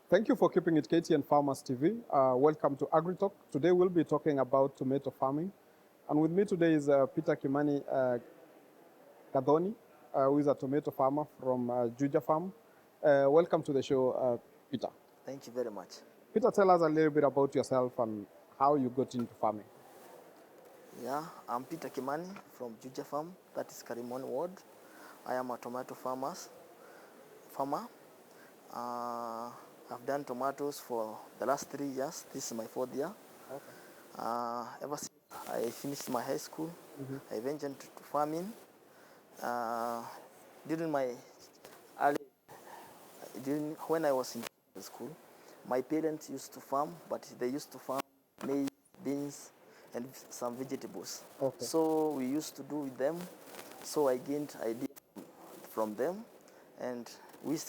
Thank you for keeping it KTN Farmers TV. Welcome to AgriTalk. Today we'll be talking about tomato farming. And with me today is Peter Kimani Gadhoni, who is a tomato farmer from Juja Farm. Welcome to the show, Peter. Thank you very much. Peter, tell us a little bit about yourself and how you got into farming. Yeah, I'm Peter Kimani from Juja Farm, that is Karimoni Ward. I am a tomato farmer. I've done tomatoes for the last 3 years. This is my 4th year. Okay. Ever since I finished my high school, I ventured into farming. During my early, when I was in school, my parents used to farm, but they used to farm maize, beans, and some vegetables. Okay. So we used to do with them. So I gained idea from them, and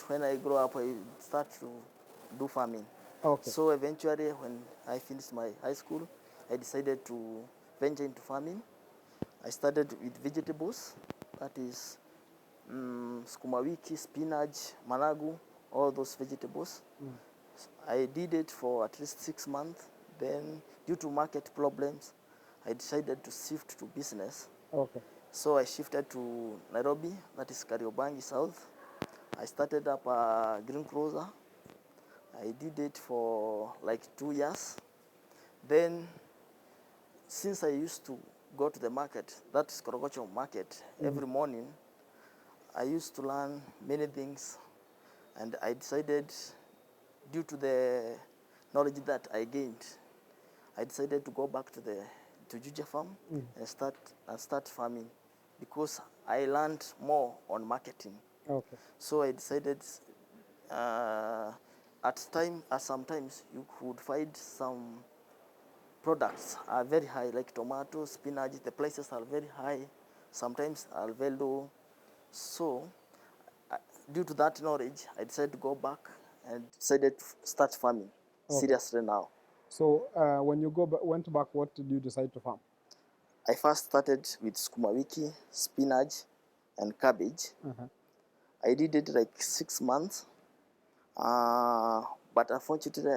when I grow up, I start to do farming. Okay. So eventually, when I finished my high school, I decided to venture into farming. I started with vegetables, that is sukuma wiki, spinach, managu, all those vegetables. I did it for at least 6 months. Then, due to market problems, I decided to shift to business. Okay. So I shifted to Nairobi, that is Kariobangi South. I started up a green closer. I did it for like 2 years. Then, since I used to go to the market, that is Korogocho market, every morning, I used to learn many things, and I decided, due to the knowledge that I gained, I decided to go back to Juja Farm and start farming, because I learned more on marketing. Okay. So I decided, sometimes you could find some products are very high, like tomatoes, spinach. The prices are very high, sometimes are very low. So, due to that knowledge, I decided to go back and decided to start farming seriously now. So when you went back, what did you decide to farm? I first started with sukuma wiki, spinach, and cabbage. I did it like 6 months, but unfortunately,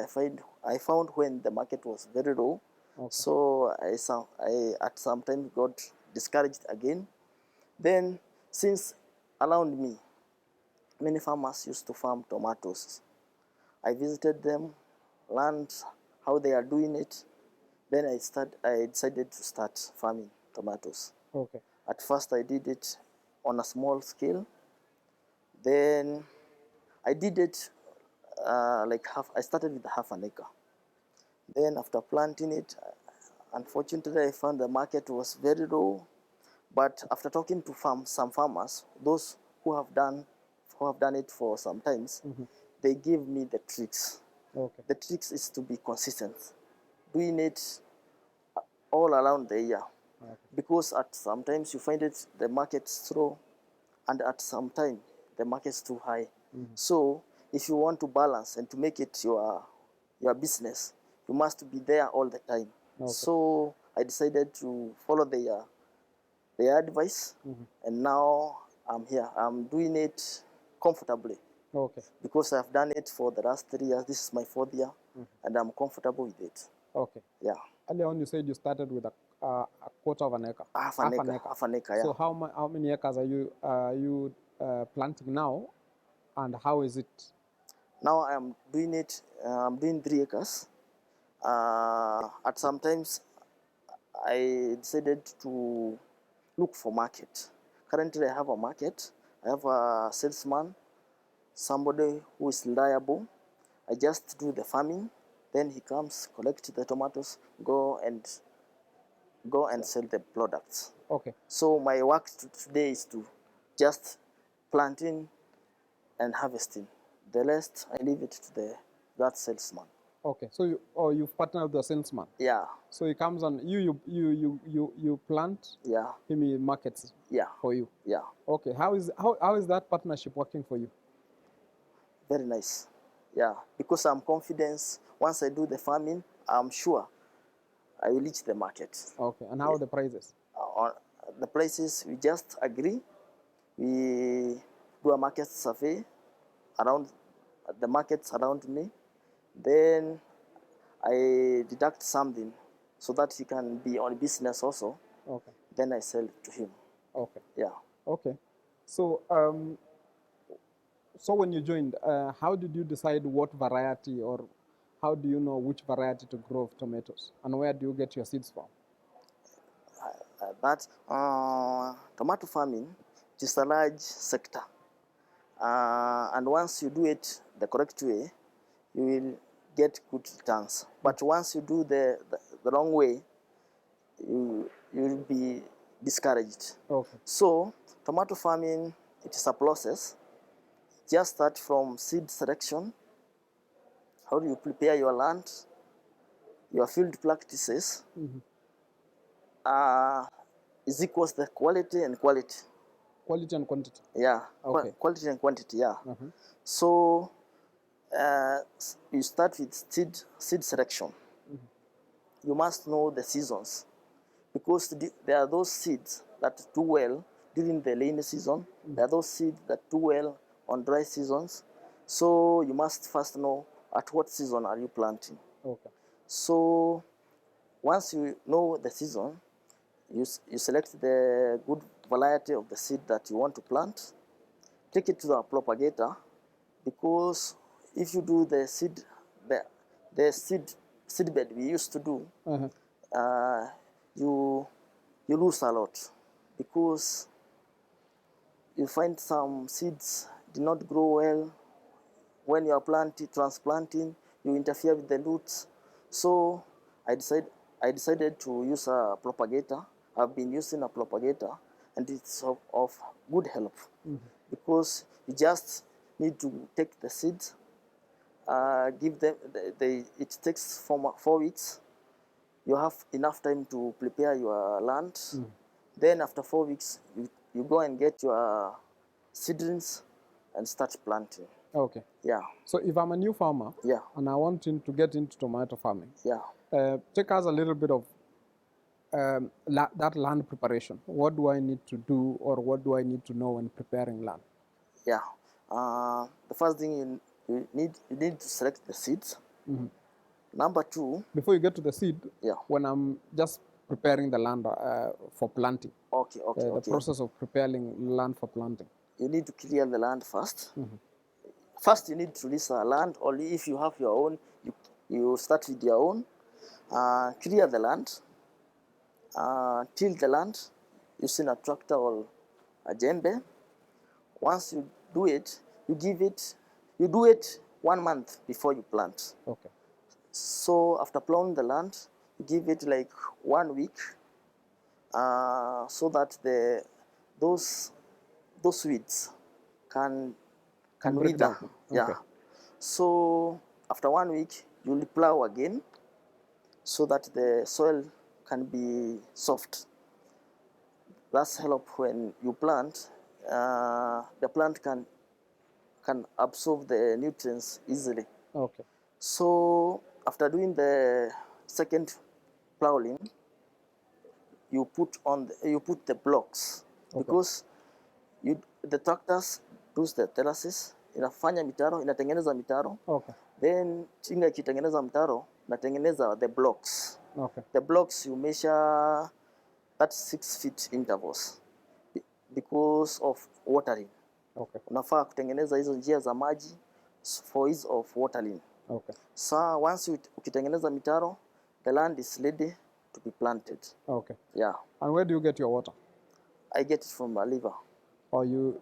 I found when the market was very low, so I at some time got discouraged again. Then, since around me, many farmers used to farm tomatoes, I visited them, learned how they are doing it. Then I decided to start farming tomatoes. Okay. At first, I did it on a small scale. Then I did it I started with half an acre. Then after planting it, unfortunately, I found the market was very low. But after talking to some farmers, those who have done it for some times, they give me the tricks. Okay. The tricks is to be consistent, doing it all around the year. Okay. Because at sometimes you find it the market's low, and at some time the market's too high. So if you want to balance and to make it your business, you must be there all the time. Okay. So I decided to follow their advice, and now I'm here. I'm doing it comfortably. Okay. Because I've done it for the last 3 years. This is my 4th year, and I'm comfortable with it. Okay. Yeah. Earlier on, you said you started with a quarter of an acre. Half an acre. Yeah. So how many acres are you planting now, and how is it? Now I'm doing it. I'm doing 3 acres. At sometimes I decided to look for market. Currently, I have a market. I have a salesman, somebody who is reliable. I just do the farming, then he comes, collect the tomatoes, go and sell the products. Okay. So my work today is to just planting and harvesting. The rest I leave it to that salesman. Okay. So you've partnered with the salesman. Yeah. So he comes and you plant. Yeah. He markets. Yeah. For you. Yeah. Okay. How is that partnership working for you? Very nice. Yeah. Because I'm confident. Once I do the farming, I'm sure I will reach the market. Okay. And how are the prices? On the prices, we just agree. We do a market survey around the markets around me. Then I deduct something so that he can be on business also. Okay. Then I sell to him. Okay. Yeah. Okay. So, so when you joined, how did you decide what variety, or how do you know which variety to grow of tomatoes, and where do you get your seeds from? But tomato farming is a large sector. And once you do it the correct way, you will get good returns. But once you do the wrong way, you will be discouraged. Okay. So tomato farming, it is a process. Just start from seed selection. How do you prepare your land, your field practices, is equals the quality and quality. Quality and quantity. Yeah, Okay. quality and quantity, yeah. So you start with seed selection. You must know the seasons, because there are those seeds that do well during the rainy season. There are those seeds that do well on dry seasons. So you must first know at what season are you planting. Okay. So once you know the season, you select the good variety of the seed that you want to plant, take it to the propagator, because if you do the seed bed we used to do, uh, you lose a lot, because you find some seeds did not grow well. When you are transplanting, you interfere with the roots. So I decided to use a propagator. I've been using a propagator, and it's of good help, because you just need to take the seeds, give them, it takes 4 weeks. You have enough time to prepare your land. Then after 4 weeks, you go and get your seedlings and start planting. Okay. Yeah. So if I'm a new farmer, Yeah. and I want to get into tomato farming, Yeah. take us a little bit of that land preparation. What do I need to do, or what do I need to know when preparing land? Yeah. The first thing you need to select the seeds. Number two. Before you get to the seed, Yeah. when I'm just preparing the land for planting, Okay. the process of preparing land for planting. You need to clear the land first. First, you need to release land. Only if you have your own, you start with your own. Clear the land. Till the land using a tractor or a djembe. Once you do it, you do it 1 month before you plant. Okay. So after plowing the land, you give it like 1 week, so that those weeds can break wither. down. Yeah. Okay. So after 1 week, you'll plow again, so that the soil can be soft. That's help when you plant. The plant can absorb the nutrients easily. Okay. So after doing the second plowing, you put the blocks, because the tractors do the terraces, inafanya mitaro, inatengeneza mitaro. Okay. Then tinga ikitengeneza mtaro, natengeneza the blocks. Okay. The blocks you measure 36 feet intervals, because of watering. Okay. Unafaa kutengeneza hizo njia za maji for ease of watering. Okay. So once ukitengeneza mitaro, the land is ready to be planted. Okay. Yeah. And where do you get your water? I get it from a river. Or you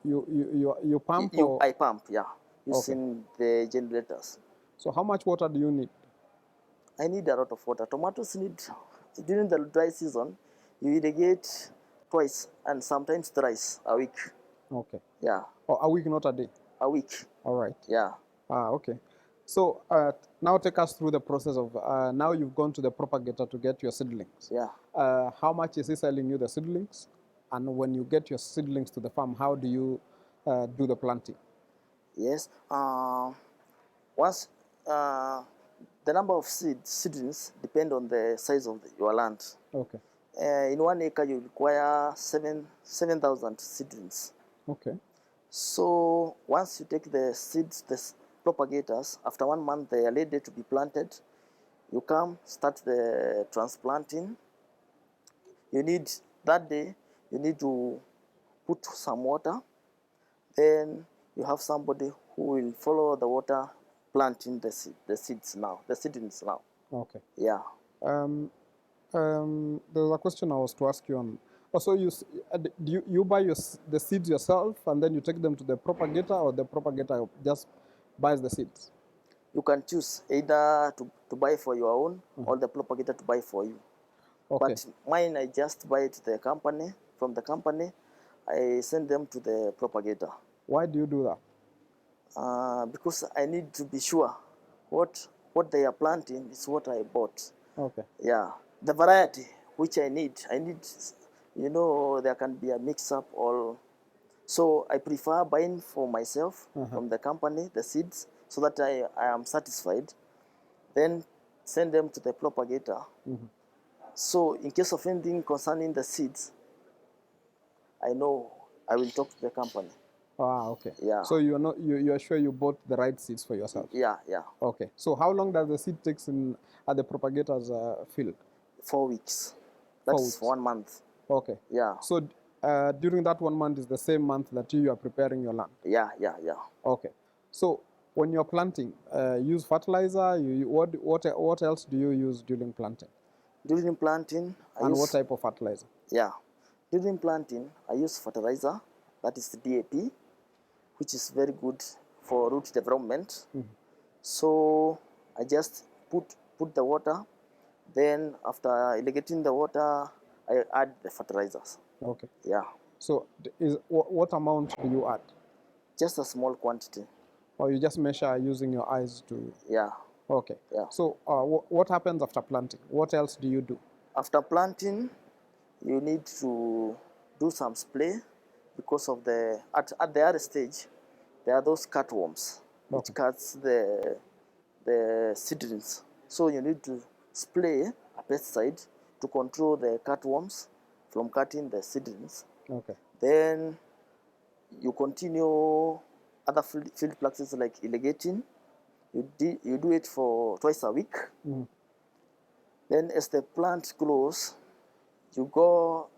pump? I pump, yeah, using the generators. So how much water do you need? I need a lot of water. Tomatoes need, during the dry season, you irrigate twice and sometimes thrice a week. Okay. Yeah. Or a week, not a day? A week. All right. Yeah. Okay. So now take us through the process of, now you've gone to the propagator to get your seedlings. Yeah. How much is he selling you the seedlings? And when you get your seedlings to the farm, how do you do the planting? Yes. Once the number of seedlings depend on the size of your land. Okay. In 1 acre, you require 7,000 seedlings. Okay. So once you take the propagators. After 1 month, they are ready to be planted. You come, start the transplanting. You need, that day, you need to put some water. Then you have somebody who will follow the water, planting the seeds now, the seedlings now. Okay. Yeah. There was a question I was to ask you on. Also, do you buy the seeds yourself and then you take them to the propagator, or the propagator just buys the seeds? You can choose either to buy for your own or the propagator to buy for you. Okay. But mine, I just buy it to the company. From the company, I send them to the propagator. Why do you do that? Because I need to be sure what they are planting is what I bought. Okay. Yeah, the variety which I need, there can be a mix-up or... So I prefer buying for myself from the company, the seeds, so that I am satisfied. Then send them to the propagator. So in case of anything concerning the seeds, I know I will talk to the company. Ah, okay. Yeah. So you are sure you bought the right seeds for yourself? Yeah. Okay. So how long does the seed takes at the propagator's field? 4 weeks. 4 That's weeks. 1 month. Okay. Yeah. So during that 1 month is the same month that you are preparing your land? Yeah. Okay. So when you're planting, use fertilizer. What else do you use during planting? During planting, What type of fertilizer? Yeah. During planting, I use fertilizer, that is DAP, which is very good for root development. So I just put the water, then after irrigating the water, I add the fertilizers. Okay. Yeah. So what amount do you add? Just a small quantity. Or you just measure using your eyes to... Yeah. Okay. Yeah. So what happens after planting? What else do you do? After planting, you need to do some spray, because of at the early stage, there are those cutworms which cuts the seedlings. So you need to spray a pesticide to control the cutworms from cutting the seedlings. Okay. Then you continue other field practices like irrigating. You do it for twice a week. Then as the plant grows, you go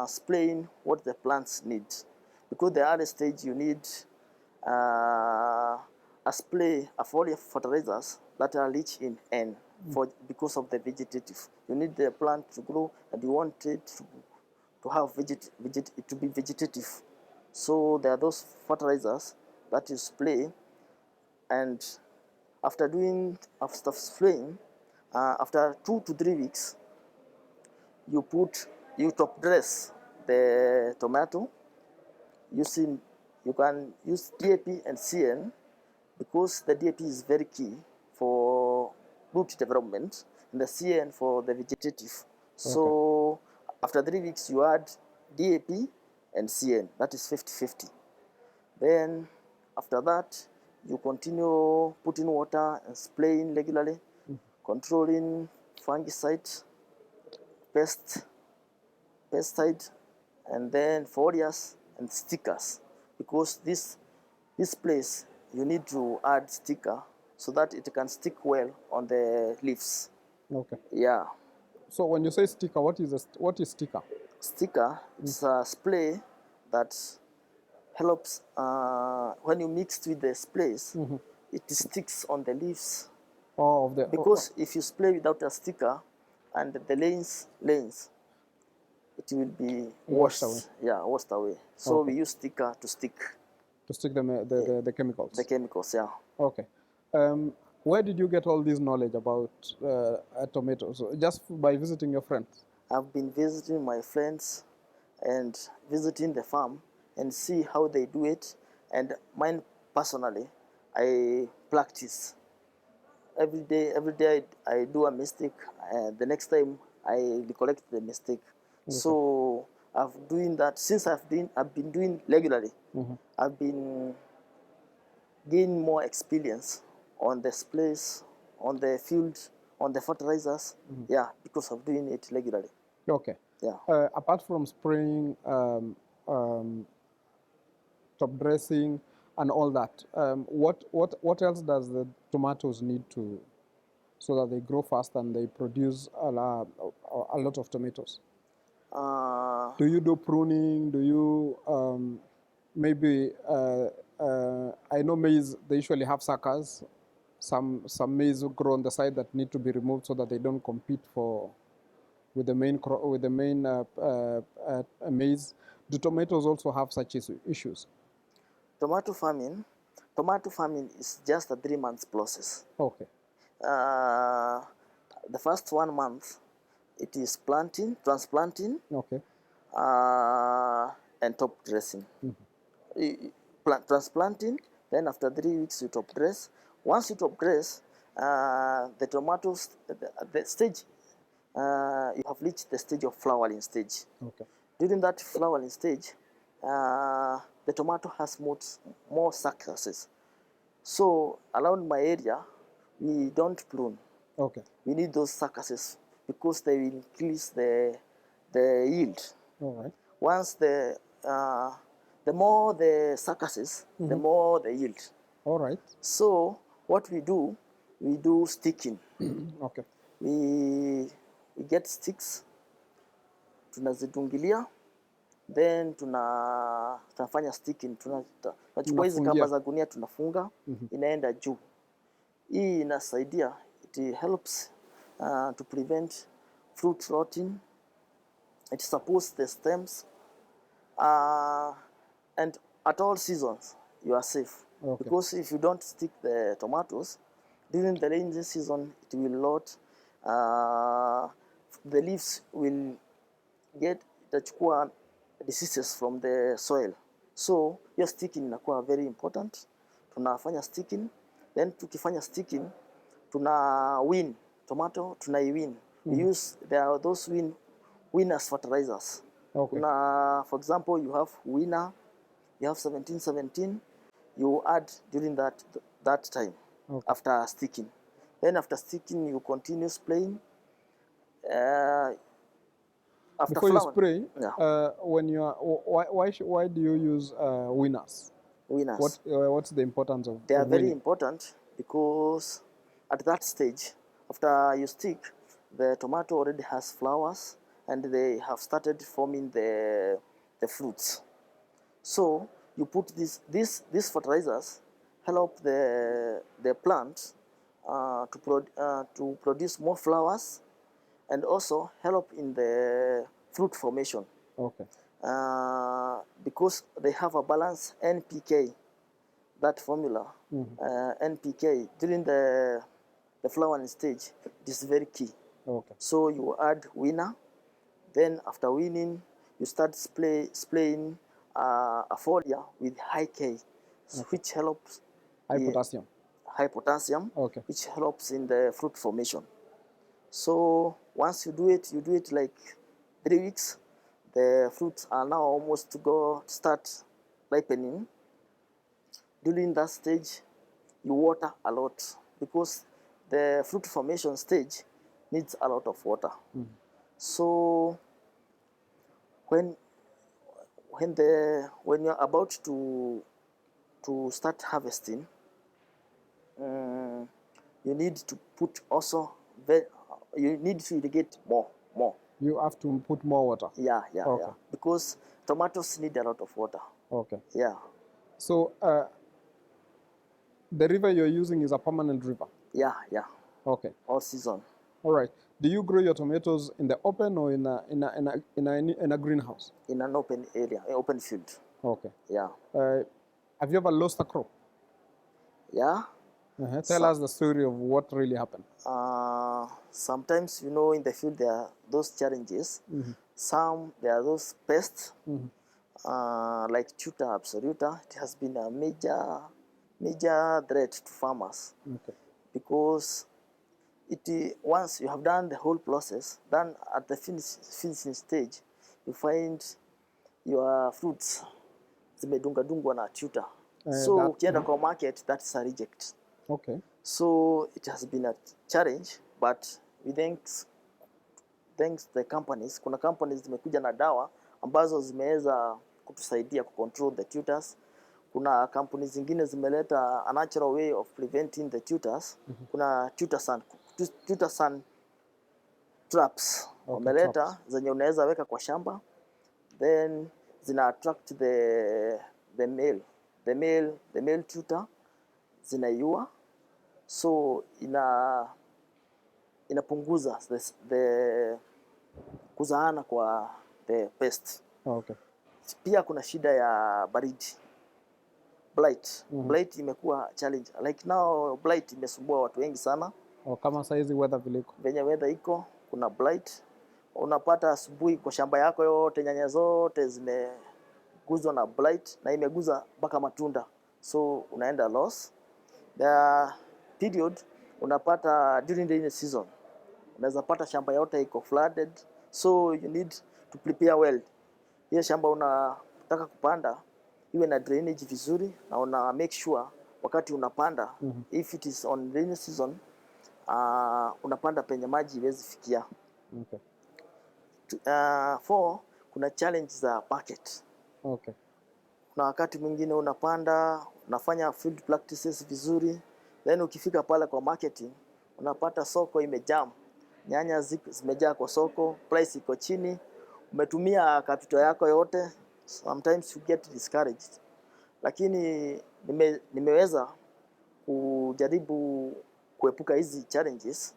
spraying what the plants need. Because the early stage, you need a spray of all your fertilizers that are rich in N, because of the vegetative. You need the plant to grow, and you want it to have to be vegetative. So there are those fertilizers that you spray, and after spraying, after 2 to 3 weeks, you top dress the tomato using... You can use DAP and CN, because the DAP is very key for root development and the CN for the vegetative. So after 3 weeks, you add DAP and CN. That is 50-50. Then after that, you continue putting water and spraying regularly, controlling fungicide, pesticide, and then foliars and stickers. Because this place, you need to add sticker so that it can stick well on the leaves. Okay. Yeah. So when you say sticker, what is sticker? Sticker, it's a spray that helps when you mix with the sprays, it sticks on the leaves. Because if you spray without a sticker and the lanes, it will be washed away. Yeah, washed away. So we use sticker to stick. To stick the chemicals. The chemicals, yeah. Okay. Where did you get all this knowledge about tomatoes? Just by visiting your friends? I've been visiting my friends and visiting the farm and see how they do it. And mine personally, I practice. Every day I do a mistake. The next time I recollect the mistake. So I've doing that since I've been doing regularly. I've been gaining more experience on the sprays, on the field, on the fertilizers. Yeah, because of doing it regularly. Okay. Yeah. Apart from spraying, top dressing, and all that. What else does the tomatoes need to so that they grow fast and they produce a lot of tomatoes? Uh, Do you do pruning? Do you maybe I know maize, they usually have suckers. Some maize grow on the side that need to be removed so that they don't compete with the main maize. Do tomatoes also have such issues? tomato farming, tomato farming is just a 3 months process. Okay. Uh, the first 1 month, it is planting, transplanting, Okay. and top dressing. Transplanting, then after 3 weeks you top dress. Once you top dress, the tomatoes, the stage, you have reached the stage of flowering stage. Okay. During that flowering stage, the tomato has more successes. So around my area, we don't prune. Okay. We need those successes because they will increase the yield. All right. Once the more the successes, the more the yield. All right. So what we do sticking. Okay. We get sticks, tunazidungilia, then tunafanya sticking, tunachukua hizi kamba za gunia tunafunga, inaenda juu. Hii inasaidia, it helps to prevent fruit rotting. It supports the stems, and at all seasons you are safe. Okay. Because if you don't stick the tomatoes during the rainy season, it will rot. The leaves will get itachukua diseases from the soil. So your sticking inakuwa very important. Tunafanya sticking, then tukifanya sticking tuna win tomato, tunaiwin. We use, there are those winners fertilizers. Okay. Kuna, for example, you have winner, you have 1717, you add during that time. Okay. After sticking. Then after sticking you continue spraying. After Before flower, you spray, yeah. when you are, why do you use winners? Winners. What's the importance of They are very winning? important because at that stage, after you stick, the tomato already has flowers and they have started forming the fruits. So you put these fertilizers help the plant to produce more flowers and also help in the fruit formation. Okay. Because they have a balanced NPK, that formula, NPK during the flowering stage, it is very key. Okay. So you add winner, then after winning, you start spraying a foliar with high K, which helps high potassium, Okay. which helps in the fruit formation. So once you do it like 3 weeks, the fruits are now almost to start ripening. During that stage, you water a lot because the fruit formation stage needs a lot of water. So when you're about to start harvesting, you need to put also you need to irrigate more. You have to put more water. Yeah, Okay. yeah. Because tomatoes need a lot of water. Okay. Yeah. So the river you're using is a permanent river. Yeah. Okay. All season. All right. Do you grow your tomatoes in the open or in a greenhouse? In an open area, an open field. Okay. Yeah. Have you ever lost a crop? Yeah. Tell us the story of what really happened. Sometimes, in the field there are those challenges. There are those pests, like tutor absoluta. It has been a major threat to farmers. Okay. Because once you have done the whole process, then at the finishing stage, you find your fruits zimedungadungwa na tutor. So ukienda kwa market, that's a reject. Okay. So it has been a challenge, but we thanks the companies. Kuna companies zimekuja na dawa ambazo zimeweza kutusaidia control the tutors. kuna kampuni zingine zimeleta a natural way of preventing the tutors. Kuna tutor sun traps wameleta, traps. zenye unaweza weka kwa shamba, then zina attract the male tutor, zinaiua, so inapunguza the kuzaana kwa the pest. Okay. Pia kuna shida ya baridi, blight. Blight imekuwa challenge, like now blight imesumbua watu wengi sana. Kama saizi weather viliko, venye weather iko, kuna blight. Unapata asubuhi kwa shamba yako yote nyanya zote zimeguzwa na blight, na imeguza mpaka matunda, so unaenda loss. The period unapata during the rainy season, unaweza pata shamba yote iko flooded, so you need to prepare well. Hiyo shamba unataka kupanda iwe na drainage vizuri, na una make sure wakati unapanda if it is on rainy season, unapanda penye maji iwezi fikia. Okay. Kuna challenge za market. Okay. Na wakati mwingine unapanda, unafanya field practices vizuri, then ukifika pale kwa marketing, unapata soko imejam, nyanya zimejaa kwa soko, price iko chini, umetumia capital yako yote, sometimes you get discouraged. Lakini nimeweza kujaribu kuepuka hizi challenges.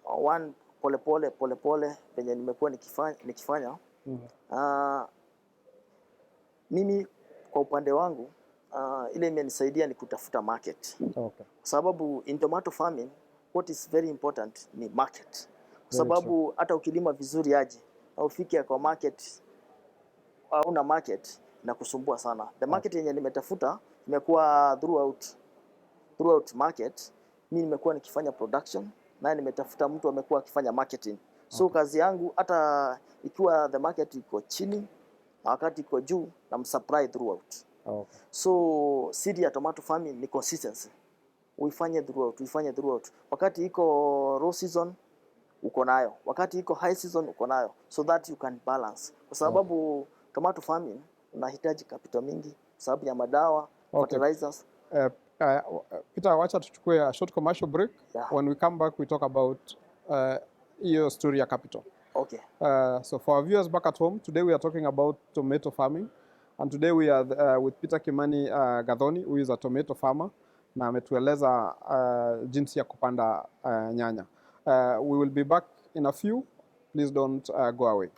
One, pole penye nimekuwa nikifanya. Mimi kwa upande wangu, ile imenisaidia ni kutafuta market. Okay. Sababu in tomato farming, what is very important ni market. Sababu hata ukilima vizuri aje, au ufike kwa market, hauna market, na kusumbua sana. The market yenye nimetafuta imekuwa throughout market. Mimi nimekuwa nikifanya production, na nimetafuta mtu amekuwa akifanya marketing. So kazi yangu hata ikiwa the market iko chini na wakati iko juu, na msupply throughout. Okay. So siri ya tomato farming ni consistency. Uifanye throughout. Wakati iko low season uko nayo, wakati iko high season uko nayo, so that you can balance. Kwa sababu tomato farming unahitaji capital mingi sababu ya madawa, fertilizers. Peter, wacha tuchukue a short commercial break. Yeah. When we come back, we talk about your story ya capital. Okay. So for our viewers back at home, today we are talking about tomato farming. And today we are with Peter Kimani Gathoni, who is a tomato farmer. Na ametueleza jinsi ya kupanda nyanya. We will be back in a few. Please don't go away.